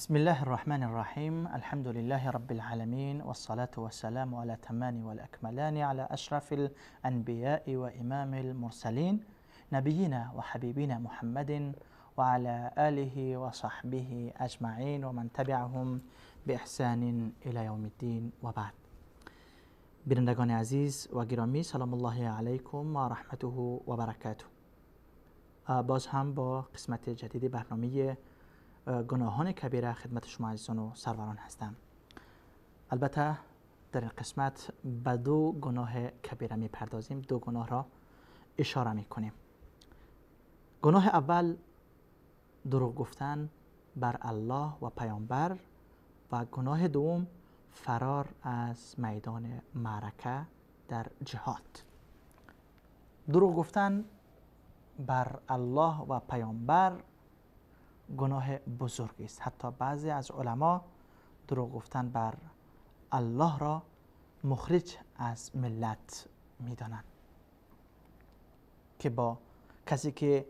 بسم الله الرحمن الرحيم. الحمد لله رب العالمين، والصلاة والسلام على الأتمان والأكملان على أشرف الأنبياء وإمام المرسلين نبينا وحبيبنا محمد وعلى آله وصحبه أجمعين ومن تبعهم بإحسان إلى يوم الدين وبعد. بینندگان عزیز و گرامی، سلام الله علیکم و رحمته و برکاته. باز هم با قسمت جدید برنامه گناهان کبیره خدمت شما عزیزان و سروران هستم. البته در این قسمت به دو گناه کبیره می پردازیم، دو گناه را اشاره می کنیم. گناه اول دروغ گفتن بر الله و پیامبر، و گناه دوم فرار از میدان معرکه در جهاد. دروغ گفتن بر الله و پیامبر گناه بزرگی است. حتی بعضی از علما دروغ گفتن بر الله را مخرج از ملت می‌دانند، که با کسی که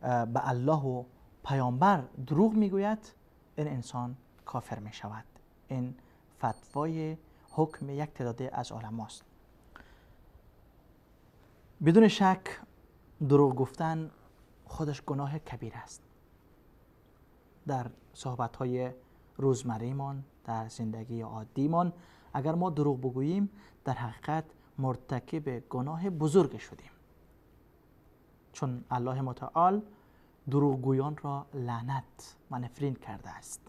به الله و پیامبر دروغ میگوید این انسان کافر می شود. این فتوای حکم یک تعداد از علماست. بدون شک دروغ گفتن خودش گناه کبیر است. در صحبت‌های روزمره‌مان، در زندگی عادیمان، اگر ما دروغ بگوییم در حقیقت مرتکب گناه بزرگ شدیم، چون الله متعال دروغگویان را لعنت و نفرین کرده است.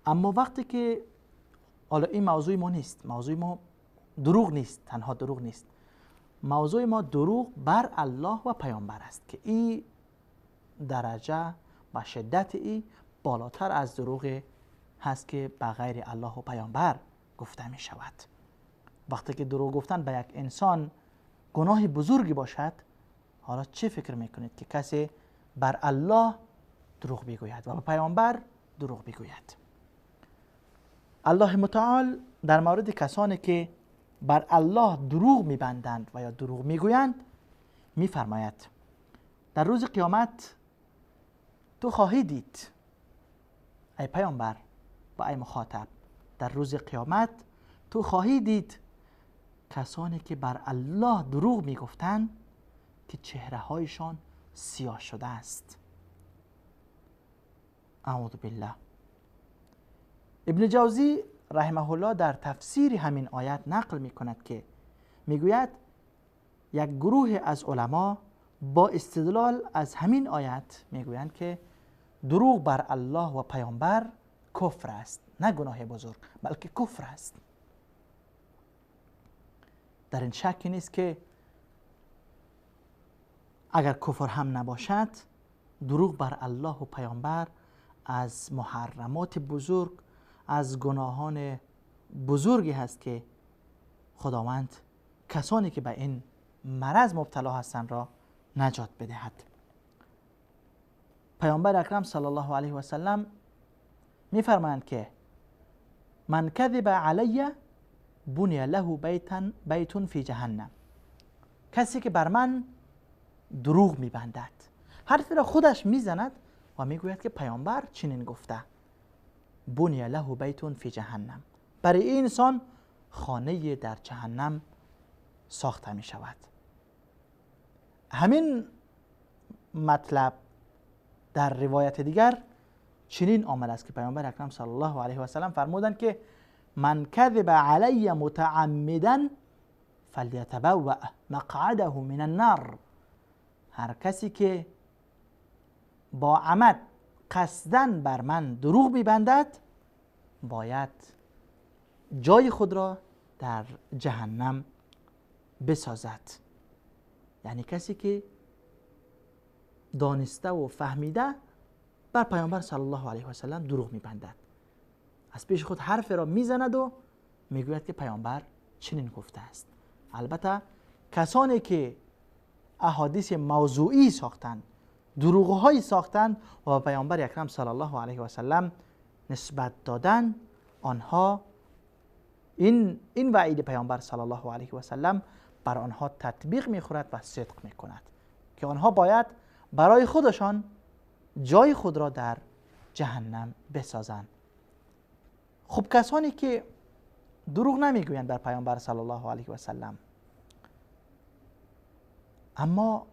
اما وقتی که حالا این موضوع ما نیست، موضوع ما دروغ نیست، تنها دروغ نیست، موضوع ما دروغ بر الله و پیامبر است که این درجه و شدت ای بالاتر از دروغ هست که به غیر الله و پیامبر گفته می شود. وقتی که دروغ گفتن به یک انسان گناه بزرگی باشد، حالا چه فکر میکنید که کسی بر الله دروغ بگوید و به پیامبر دروغ بگوید؟ الله متعال در مورد کسانی که بر الله دروغ میبندند و یا دروغ میگویند میفرماید در روز قیامت تو خواهی دید، ای پیامبر و ای مخاطب، در روز قیامت تو خواهی دید کسانی که بر الله دروغ میگفتند که چهره هایشان سیاه شده است. اعوذ بالله. ابن جوزی رحمه الله در تفسیر همین آیت نقل می کند که میگوید یک گروه از علما با استدلال از همین آیت میگویند که دروغ بر الله و پیامبر کفر است، نه گناه بزرگ بلکه کفر است. در این شکی نیست که اگر کفر هم نباشد، دروغ بر الله و پیامبر از محرمات بزرگ، از گناهان بزرگی هست که خداوند کسانی که به این مرض مبتلا هستند را نجات بدهد. پیامبر اکرم صلی الله علیه و سلم میفرمایند که من کذب علی بنی له بیت فی جهنم. کسی که بر من دروغ میبندد، حرفی را خودش میزند و میگوید که پیامبر چنین گفته، بنی له بیت فی جهنم، برای این انسان خانه در جهنم ساخته می شود. همین مطلب در روایت دیگر چنین آمده است که پیامبر اکرم صلی الله علیه و سلم فرمودند که من کذب علی متعمدا فلیتبوأ مقعده من النار. هر کسی که با عمد قصدن بر من دروغ میبندد باید جای خود را در جهنم بسازد. یعنی کسی که دانسته و فهمیده بر پیامبر صلی الله علیه و سلم دروغ میبندد، از پیش خود حرف را میزند و میگوید که پیامبر چنین گفته است. البته کسانی که احادیث موضوعی ساختند، دروغ‌هایی ساختند و پیامبر اکرم صلی الله علیه و سلم نسبت دادن، آنها این وعید پیامبر صلی الله علیه و سلم بر آنها تطبیق میخورد و صدق میکند که آنها باید برای خودشان جای خود را در جهنم بسازند. خب کسانی که دروغ نمیگویند بر پیامبر صلی الله علیه و سلم، اما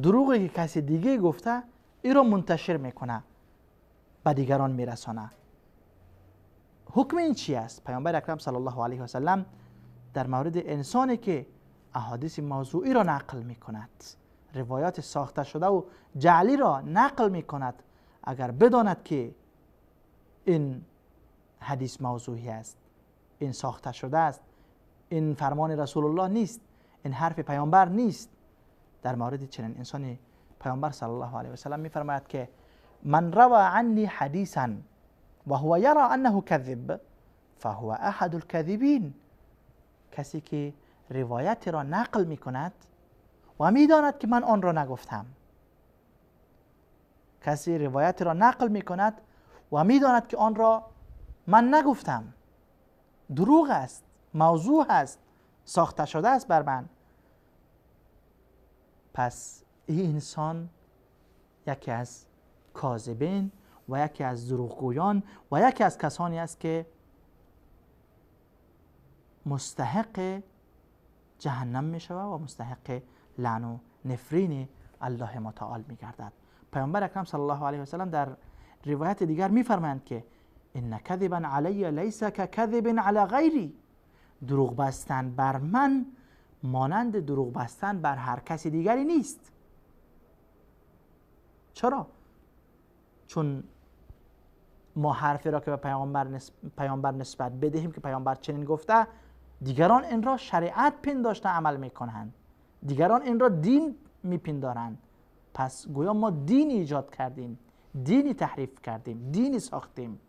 دروغی که کسی دیگه گفته این را منتشر میکنه، به دیگران میرسانه، حکم این چی است؟ پیامبر اکرم صلی الله علیه و سلم در مورد انسانی که احادیث موضوعی را نقل میکند، روایات ساخته شده و جعلی را نقل میکند، اگر بداند که این حدیث موضوعی است، این ساخته شده است، این فرمان رسول الله نیست، این حرف پیامبر نیست، در مورد چنین انسانی پیامبر صلی الله علیه و سلم میفرماید که من روى عنی حدیثا و هو یرى انه کذب فهو احد الكاذبین. کسی که روایت را نقل میکند و میداند که من آن را نگفتم، کسی روایت را نقل میکند و میداند که آن را من نگفتم، دروغ است، موضوع است، ساخته شده است بر من، پس این انسان یکی از کاذبین و یکی از دروغگویان و یکی از کسانی است که مستحق جهنم می شود و مستحق لعن و نفرین الله متعال می گردد. پیامبر اکرم صلی الله علیه و سلم در روایت دیگر می فرمایند که ان کذبا علی لیس ککذب علی غیری، دروغ بستن بر من مانند دروغ بستن بر هر کسی دیگری نیست. چرا؟ چون ما حرفی را که به پیامبر نسبت بدهیم که پیامبر چنین گفته، دیگران این را شریعت پنداشته عمل میکنند، دیگران این را دین میپندارند، پس گویا ما دین ایجاد کردیم، دینی تحریف کردیم، دینی ساختیم،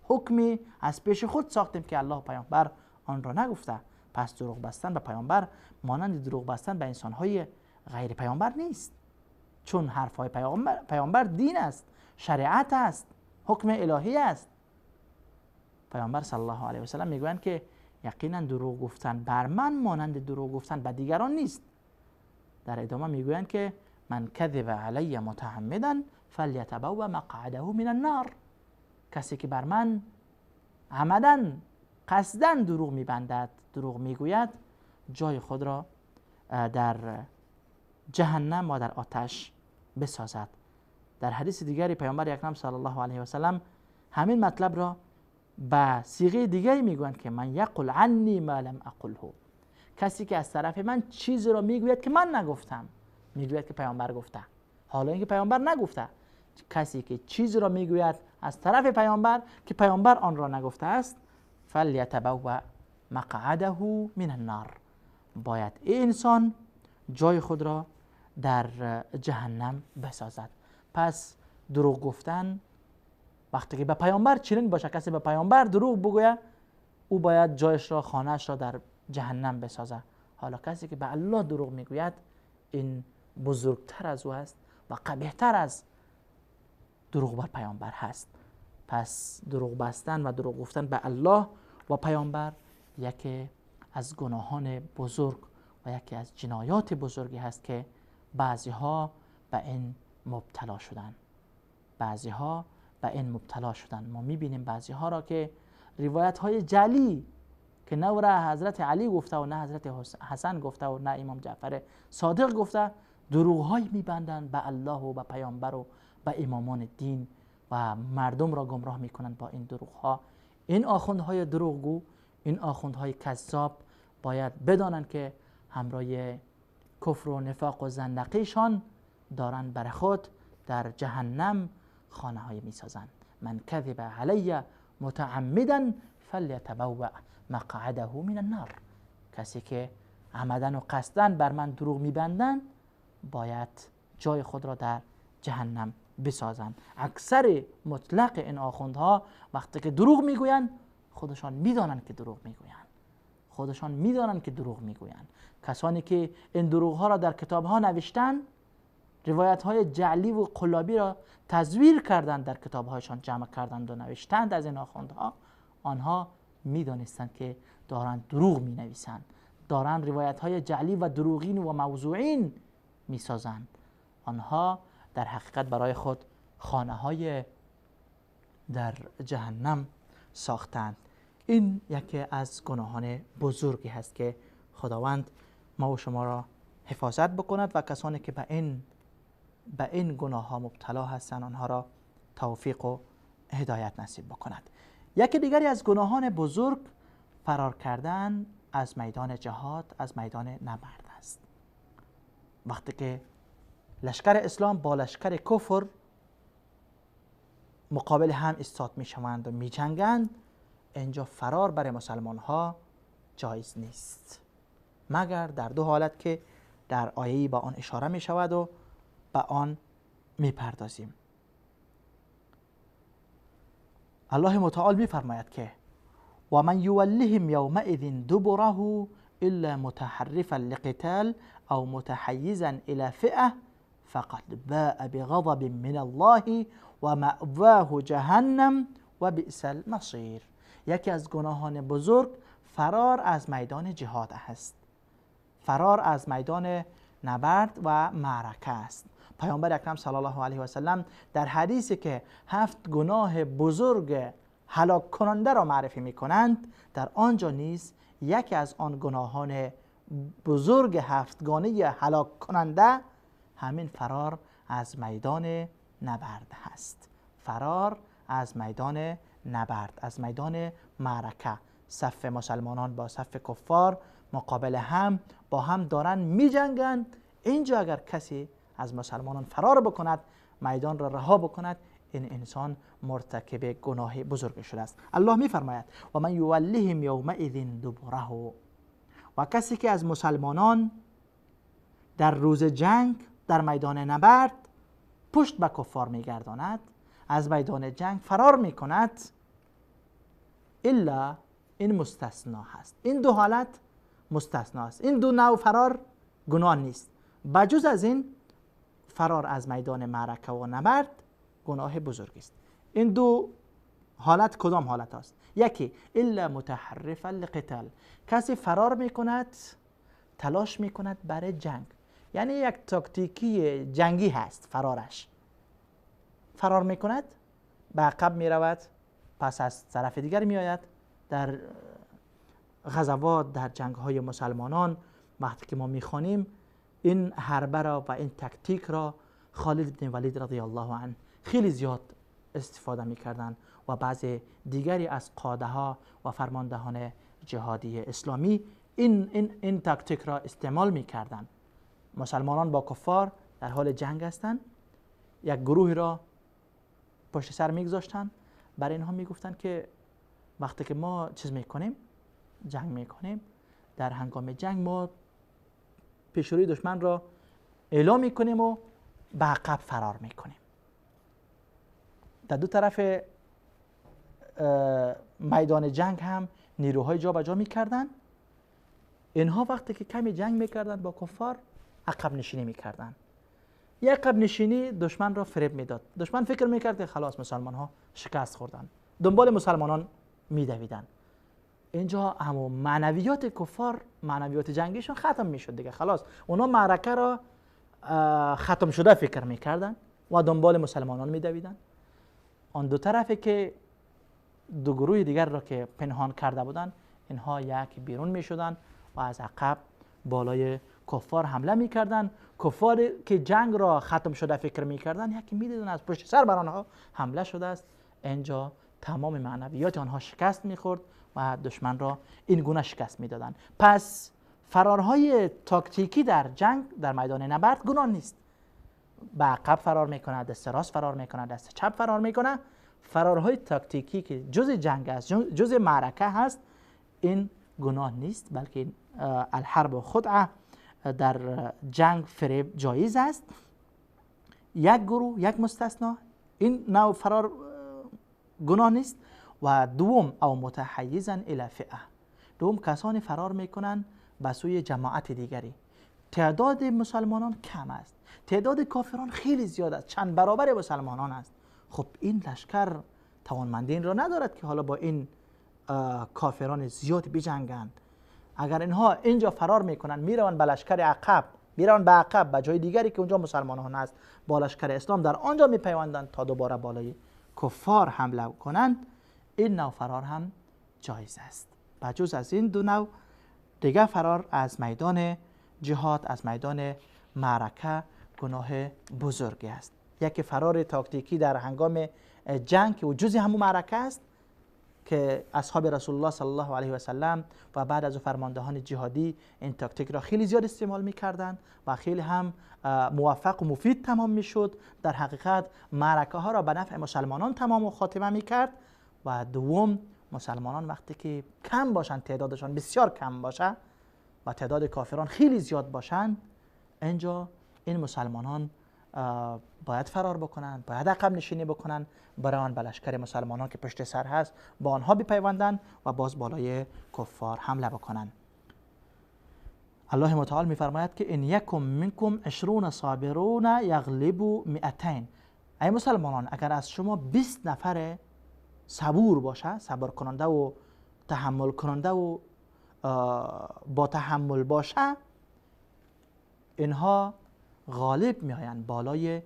حکمی از پیش خود ساختیم که الله پیامبر آن را نگفته. پس دروغ بستن به پیامبر مانند دروغ بستن به انسانهای غیر پیامبر نیست، چون حرفهای پیامبر دین است، شریعت است، حکم الهی است. پیامبر صلی الله علیه و سلم میگویند که یقینا دروغ گفتن بر من مانند دروغ گفتن به دیگران نیست. در ادامه میگویند که من کذب علی متعمدا فلیتبوأ مقعده من النار. کسی که بر من عمدن قصدن دروغ میبندد، دروغ میگوید، جای خود را در جهنم و در آتش بسازد. در حدیث دیگری پیامبر اکرم صلی الله علیه و سلم همین مطلب را به صیغه دیگری میگویند که من یقل عنی ما لم اقله. کسی که از طرف من چیزی را میگوید که من نگفتم، میگوید که پیامبر گفته، حالا اینکه پیامبر نگفته. کسی که چیزی را میگوید از طرف پیامبر که پیامبر آن را نگفته است، فلیتبوأ مقعده من النار، باید این انسان جای خود را در جهنم بسازد. پس دروغ گفتن وقتی که به پیامبر چنین باشه، کسی به پیامبر دروغ بگوید، او باید جایش را، خانهش را در جهنم بسازه. حالا کسی که به الله دروغ میگوید، این بزرگتر از او است و قبیحتر از دروغ بر پیامبر هست. پس دروغ بستن و دروغ گفتن به الله و پیامبر یکی از گناهان بزرگ و یکی از جنایات بزرگی هست که بعضی ها به این مبتلا شدن. بعضی ها به این مبتلا شدن. ما میبینیم بعضی ها را که روایت های جعلی که نه حضرت علی گفته و نه حضرت حسن گفته و نه امام جعفر صادق گفته، دروغ های میبندند به الله و به پیامبر و به امامان دین و مردم را گمراه میکنند با این دروغ ها. این آخوندهای دروغگو، این آخوندهای کذاب باید بدانند که همراه کفر و نفاق و زندقیشان دارن بر خود در جهنم خانه های می سازند. من کذب علی متعمدا فلیتبوأ مقعده من النار. کسی که عمدن و قصدن بر من دروغ میبندند باید جای خود را در جهنم بسازند. اکثر مطلق این آخوندها وقتی که دروغ میگویند خودشان میدانند که دروغ میگویند، خودشان میدانند که دروغ میگویند. کسانی که این دروغ ها را در کتاب ها نوشتن، روایت های جعلی و قلابی را تزویر کردند، در کتاب هایشان جمع کردند و نوشتند از این آخوندها، آنها میدانستند که دارند دروغ می نویسند، دارند روایت های جعلی و دروغین و موضوعین می سازند. آنها در حقیقت برای خود خانه های در جهنم ساختند. این یکی از گناهان بزرگی هست که خداوند ما و شما را حفاظت بکند و کسانی که به این گناه ها مبتلا هستند آنها را توفیق و هدایت نصیب بکند. یکی دیگری از گناهان بزرگ فرار کردن از میدان جهاد، از میدان نبرد است. وقتی که لشکر اسلام با لشکر کفر مقابل هم ایستاد می شوند و می جنگند، اینجا فرار برای مسلمان ها جایز نیست مگر در دو حالت که در آیه‌ای با آن اشاره می شود و به آن می پردازیم. الله متعال می فرماید که و من یولهم یومئذ دبره الا متحرفا لقتال او متحیزا الى فئه فقد باء بغضب من الله و مأواه جهنم و بئس المصیر. یکی از گناهان بزرگ فرار از میدان جهاد است، فرار از میدان نبرد و معرکه است. پیامبر اکرم صلی الله علیه و سلم در حدیثی که 7 گناه بزرگ هلاک کننده را معرفی می کنند، در آنجا نیز یکی از آن گناهان بزرگ 7 گانه هلاک کننده همین فرار از میدان نبرد هست. فرار از میدان نبرد، از میدان معرکه، صف مسلمانان با صف کفار مقابل هم با هم دارن می جنگند. اینجا اگر کسی از مسلمانان فرار بکند، میدان را رها بکند، این انسان مرتکب گناه بزرگ شده است. الله می فرماید و من یولهم یومئذ دبره، و کسی که از مسلمانان در روز جنگ در میدان نبرد پشت به کفار می گرداند، از میدان جنگ فرار می کند، الا این مستثنا هست. این دو حالت مستثنا است. این دو نوع فرار گناه نیست. بجز از این فرار از میدان معرکه و نبرد گناه بزرگ است. این دو حالت کدام حالت است؟ یکی الا متحرفا لقتال، کسی فرار میکند، تلاش میکند برای جنگ، یعنی یک تاکتیکی جنگی هست فرارش. فرار میکند، به عقب میرود، پس از طرف دیگر میآید. در غزوات، در جنگ های مسلمانان وقتی که ما میخوانیم این حربه را و این تکتیک را خالد بن ولید رضی الله عنه خیلی زیاد استفاده میکردند و بعض دیگری از قاده ها و فرماندهان جهادی اسلامی این تکتیک را استعمال میکردند. مسلمانان با کفار در حال جنگ هستند، یک گروهی را پشت سر میگذاشتند، برای اینها میگفتند که وقتی که ما چیز میکنیم، جنگ میکنیم، در هنگام جنگ ما پیشروی دشمن را اعلام میکنیم و به عقب فرار میکنیم. در دو طرف میدان جنگ هم نیروهای جا به جا میکردن. اینها وقتی که کمی جنگ میکردن با کفار عقب نشینی میکردن. یک عقب نشینی دشمن را فریب میداد. دشمن فکر میکرد که خلاص مسلمان ها شکست خوردن، دنبال مسلمانان میدویدن. اینجا همون معنویات کفار، معنویات جنگیشون ختم میشد دیگه. خلاص اونا معرکه را ختم شده فکر میکردن و دنبال مسلمانان میدویدن. آن دو طرفی که دو گروه دیگر را که پنهان کرده بودن، اینها یک بیرون میشدن و از عقب بالای کفار حمله میکردن. کفار که جنگ را ختم شده فکر میکردن، یکی میدیدن از پشت سر بر آنها حمله شده است. اینجا تمام معنویات آنها شکست میخورد و دشمن را این گونه شکست میدادن. پس فرارهای تاکتیکی در جنگ در میدان نبرد گناه نیست. به عقب فرار میکنه، دست راست فرار میکنه، دست چپ فرار میکنه. فرارهای تاکتیکی که جز جنگ است، جز معرکه هست، این گناه نیست، بلکه الحرب خدعه، در جنگ فریب جایز است. یک گروه، یک مستثنا، این نوع فرار گناه نیست. و دوم او متحیزا الی فئه، دوم کسانی فرار میکنن به سوی جماعت دیگری. تعداد مسلمانان کم است، تعداد کافران خیلی زیاد است، چند برابر مسلمانان است. خب این لشکر توانمندی این را ندارد که حالا با این کافران زیاد بجنگند. اگر اینها اینجا فرار میکنن، میروند به لشکر عقب، میروند به عقب به جای دیگری که اونجا مسلمانان است، با لشکر اسلام در آنجا میپیوندند تا دوباره بالای کفار حمله کنند، این نوع فرار هم جایز است. بجز از این دو نوع دیگه فرار از میدان جهاد، از میدان معرکه گناه بزرگی است. یکی فرار تاکتیکی در هنگام جنگ که جزء همون معرکه است که اصحاب رسول الله صلی الله علیه و سلم و بعد از فرماندهان جهادی این تاکتیک را خیلی زیاد استعمال می‌کردند و خیلی هم موفق و مفید تمام می‌شد. در حقیقت معرکه ها را به نفع مسلمانان تمام و خاتمه می‌کرد. و دوم، مسلمانان وقتی که کم باشند، تعدادشان بسیار کم باشه و تعداد کافران خیلی زیاد باشند، اینجا این مسلمانان باید فرار بکنند، باید عقب نشینی بکنند، برای به لشکر مسلمانان که پشت سر هست با آنها بپیوندند و باز بالای کفار حمله بکنند. الله متعال میفرماید که ان یکم منکم 20 صابرون یغلبوا 200. ای مسلمانان، اگر از شما 20 نفر صبور باشه، صبر کننده و تحمل کننده و با تحمل باشه، اینها غالب میآیند بالای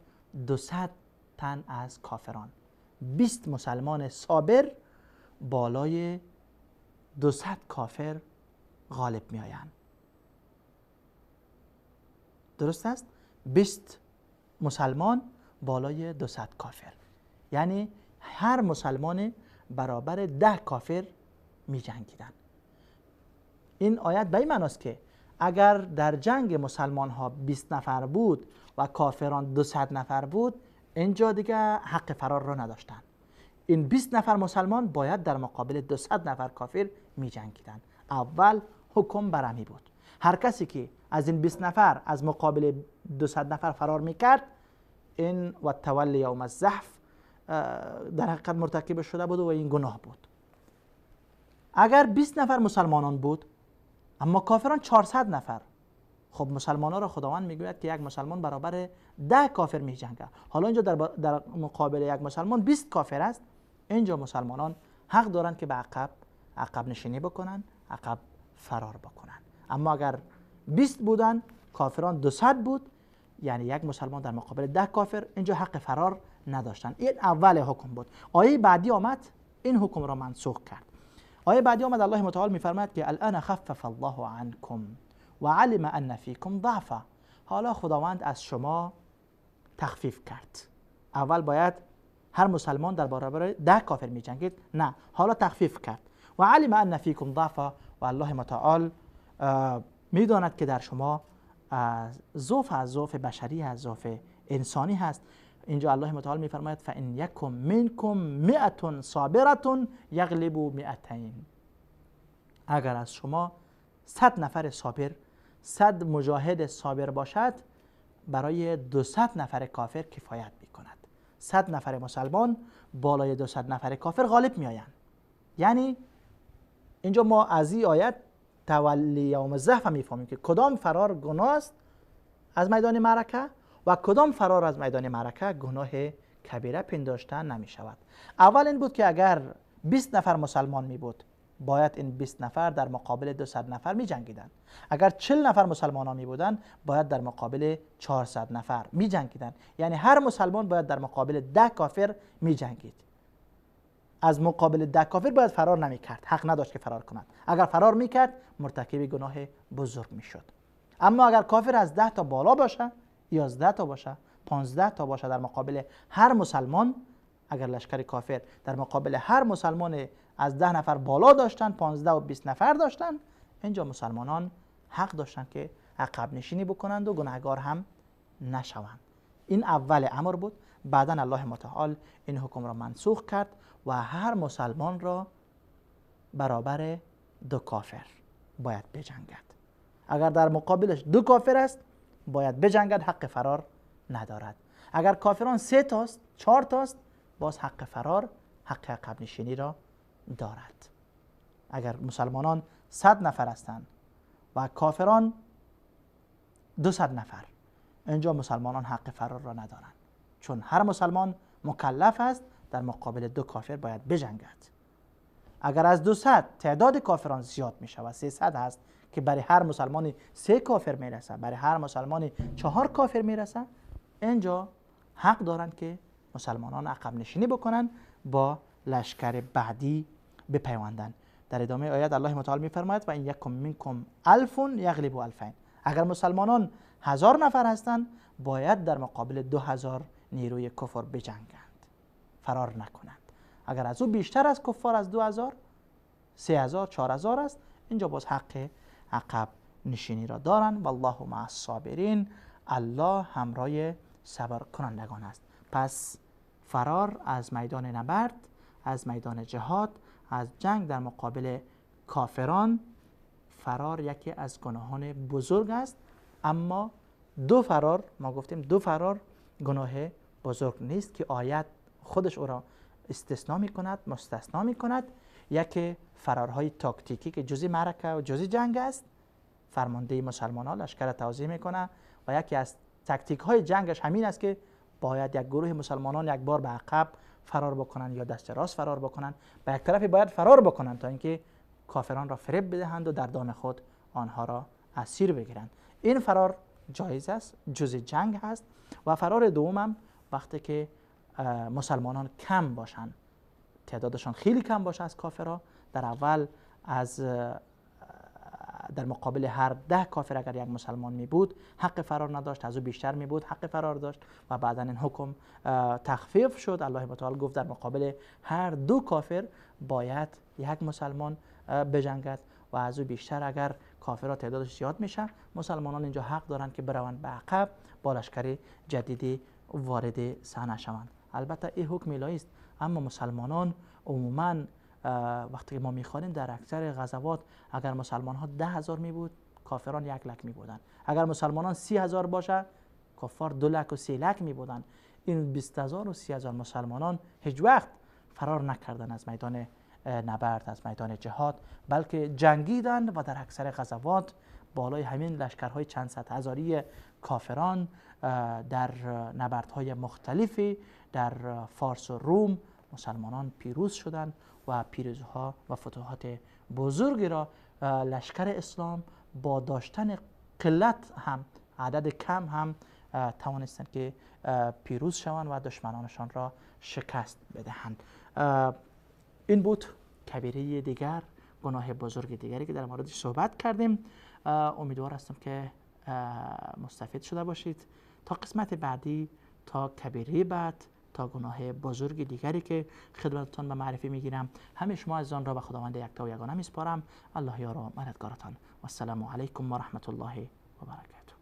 200 تن از کافران. 20 مسلمان صابر بالای 200 کافر غالب میآیند. درست است؟ 20 مسلمان بالای 200 کافر، یعنی هر مسلمان برابر 10 کافر می جنگیدن. این آیت به این معناست که اگر در جنگ مسلمان ها 20 نفر بود و کافران 200 نفر بود، اینجا دیگه حق فرار را نداشتن. این 20 نفر مسلمان باید در مقابل 200 نفر کافر می جنگیدن. اول حکم برمی بود. هر کسی که از این 20 نفر از مقابل 200 نفر فرار می کرد، این و تولی یوم الزحف در حقیقت مرتکب شده بود و این گناه بود. اگر 20 نفر مسلمانان بود اما کافران 400 نفر، خب مسلمانان را خداوند میگوید که یک مسلمان برابر 10 کافر می جنگه. حالا اینجا در مقابل یک مسلمان 20 کافر است. اینجا مسلمانان حق دارند که به عقب نشینی بکنن، عقب فرار بکنن. اما اگر 20 بودن، کافران 200 بود، یعنی یک مسلمان در مقابل 10 کافر، اینجا حق فرار نداشتن. این اول حکم بود. آیه بعدی آمد این حکم را منسوخ کرد. آیه بعدی آمد الله متعال میفرماید که الان خفف الله عنکم و علم ان فیکم ضعفا. حالا خداوند از شما تخفیف کرد. اول باید هر مسلمان در برابر 10 کافر می جنگید، نه، حالا تخفیف کرد. و علم ان فیکم ضعفا، و الله متعال میداند که در شما ضعف از ضعف بشری، از ضعف انسانی هست. اینجا الله متعال میفرماید فان یکم منکم 100 صابره یغلبوا 200. اگر از شما 100 نفر صابر، 100 مجاهد صابر باشد، برای 200 نفر کافر کفایت میکند. 100 نفر مسلمان بالای 200 نفر کافر غالب میآیند. یعنی اینجا ما از این آیت تولی یوم الزحف میفهمیم که کدام فرار گناه است از میدان معرکه و کدام فرار از میدان معرکه گناه کبیره پنداشته نمی شود. اول این بود که اگر 20 نفر مسلمان می بود، باید این 20 نفر در مقابل 200 نفر می جنگیدند. اگر 40 نفر مسلمان می بودند، باید در مقابل 400 نفر می جنگیدند. یعنی هر مسلمان باید در مقابل 10 کافر می جنگید. از مقابل 10 کافر باید فرار نمی کرد، حق نداشت که فرار کند. اگر فرار می کرد، مرتکب گناه بزرگ می شد. اما اگر کافر از 10 تا بالا باشه، 11 تا باشه، 15 تا باشه، در مقابل هر مسلمان، اگر لشکر کافر در مقابل هر مسلمان از 10 نفر بالا داشتن، 15 و 20 نفر داشتن، اینجا مسلمانان حق داشتن که عقب نشینی بکنند و گناهگار هم نشوند. این اول امر بود. بعدا الله متعال این حکم را منسوخ کرد و هر مسلمان را برابر 2 کافر باید بجنگد. اگر در مقابلش 2 کافر است، باید بجنگد، حق فرار ندارد. اگر کافران 3 تاست، 4 تاست، باز حق فرار، حق عقب نشینی را دارد. اگر مسلمانان 100 نفر هستند و کافران 200 نفر، اینجا مسلمانان حق فرار را ندارند، چون هر مسلمان مکلف است در مقابل 2 کافر باید بجنگد. اگر از 200 تعداد کافران زیاد می شود، 300 هست که برای هر مسلمانی 3 کافر می رسه، برای هر مسلمانی 4 کافر می رسه، اینجا حق دارند که مسلمانان عقب نشینی بکنند با لشکر بعدی بپیوندند. در ادامه آیات الله متعال میفرماید و این یکم منکم الف یغلب الفین. اگر مسلمانان 1000 نفر هستند باید در مقابل 2000 نیروی کفر بجنگند، فرار نکنند. اگر از او بیشتر از کفار از 2000 3000 4000 است، اینجا باز حق عقب نشینی را دارند. والله مع الصابرین، الله همراه صبر کنندگان است. پس فرار از میدان نبرد، از میدان جهاد، از جنگ در مقابل کافران، فرار یکی از گناهان بزرگ است. اما دو فرار، ما گفتیم دو فرار گناه بزرگ نیست که آیت خودش او را استثناء می کند، مستثنا می کند. یکی فرارهای تاکتیکی که جزی معرکه و جزی جنگ است، فرمانده مسلمانان لشکر توزیع میکنه، و یکی از تاکتیک های جنگش همین است که باید یک گروه مسلمانان یک بار به عقب فرار بکنند یا دست راست فرار بکنند، به یک طرفی باید فرار بکنند تا اینکه کافران را فریب بدهند و در دام خود آنها را اسیر بگیرند. این فرار جایز است، جزء جنگ هست. و فرار دومم وقتی که مسلمانان کم باشند، تعدادشان خیلی کم باشه از کافرها. در اول در مقابل هر 10 کافر اگر یک مسلمان می بود حق فرار نداشت، از او بیشتر می بود حق فرار داشت، و بعدا این حکم تخفیف شد. الله متعال گفت در مقابل هر 2 کافر باید یک مسلمان بجنگد، و از او بیشتر اگر کافرها تعدادش زیاد میشه مسلمانان اینجا حق دارند که بروند به عقب با لشکر جدیدی وارد صحنه شوند. البته این حکم الهی است، اما مسلمانان عموما وقتی ما میخوانیم در اکثر غزوات اگر مسلمان ها 10,000 می بود کافران 1 لک می بودند. اگر مسلمانان 30,000 باشه کفار 2 لک و 3 لک می بودند. این 20,000 و 30,000 مسلمانان هیچ وقت فرار نکردند از میدان نبرد، از میدان جهاد، بلکه جنگیدند و در اکثر غزوات بالای همین لشکرهای چند صد هزاری کافران در نبردهای مختلفی در فارس و روم مسلمانان پیروز شدند و پیروزی‌ها و فتوحات بزرگی را لشکر اسلام با داشتن قلت هم، عدد کم هم توانستند که پیروز شوند و دشمنانشان را شکست بدهند. این بود کبیره دیگر، گناه بزرگ دیگری که در موردش صحبت کردیم. امیدوار هستم که مستفید شده باشید. تا قسمت بعدی، تا کبیره بعد، تا گناه بزرگ دیگری که خدمتتان به معرفی میگیرم، همه شما از آن را به خداوند یکتا و یگانه میسپارم. الله یار و مددگارتان. و السلام علیکم و رحمت الله و برکاته.